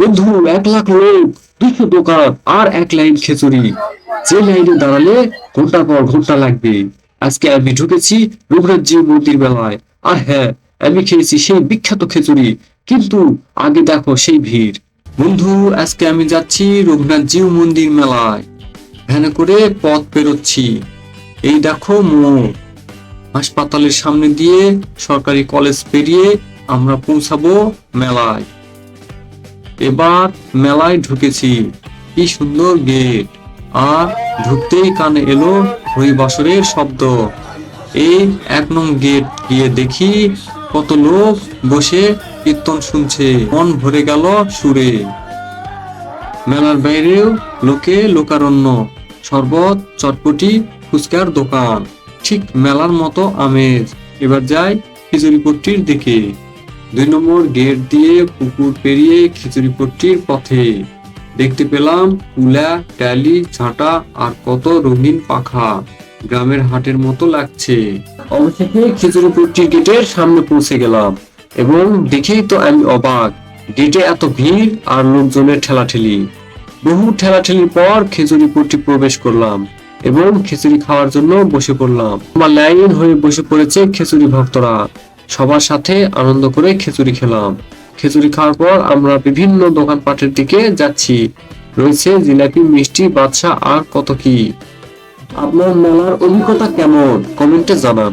বন্ধু, 1 লাখ লোক, 200 দোকান আর 1 লাইন খিচুড়ি। যে লাইনে দাঁড়ালে ঘন্টার পর ঘন্টা লাগবে। আজকে আমি ঢুকেছি রঘুনাথ জিউ মন্দির মেলায়। আর হ্যাঁ, আমি খেয়েছি সেই বিখ্যাত খিচুড়ি। কিন্তু আগে দেখো সেই ভিড়। বন্ধু, আজকে আমি যাচ্ছি রঘুনাথ জিউ মন্দির মেলায়। ভ্যানে করে পথ পেরোচ্ছি। এই দেখো মোড়। হাসপাতালের সামনে দিয়ে সরকারি কলেজ পেরিয়ে আমরা পৌঁছাবো মেলায়। এবার মেলায় ঢুকেছি। কি সুন্দর গেট। আর ঢুকতেই কানে এলো হরিবাসরের শব্দ। এই 1 নং গেট গিয়ে দেখি কত লোক বসে কীর্তন শুনছে। মন ভরে গেল সুরে। মেলার বাইরেও লোকে লোকারণ্য। শরবত, চটপটি, ফুচকার দোকান। ঠিক মেলার মতো আমেজ। এবার যাই খিচুড়িপট্টির দিকে। 2 নম্বর গেট দিয়ে পুকুর পেরিয়ে খিচুড়িপট্টির পথে দেখতে পেলাম কুলা, ট্যালি, ঝাঁটা আর কত রঙিন পাখা। গ্রামের হাটের মতো লাগছে। অবশেষে খিচুড়িপট্টির গেটের সামনে পৌঁছে গেলাম এবং দেখেই তো আমি অবাক। গেটে এত ভিড় আর লোকজনের ঠেলাঠেলি। বহু ঠেলাঠেলির পর খিচুড়িপট্টি প্রবেশ করলাম এবং খিচুড়ি খাওয়ার জন্য বসে পড়লাম। আমার লাইন হয়ে বসে পড়েছে খিচুড়ি ভক্তরা। সবার সাথে আনন্দ করে খিচুড়ি খেলাম। খিচুড়ি খাওয়ার পর আমরা বিভিন্ন দোকানপাটের দিকে যাচ্ছি। রয়েছে জিলাপি, মিষ্টি, বাদশা আর কত কি। আপনার মেলার অভিজ্ঞতা কেমন? কমেন্টে জানান।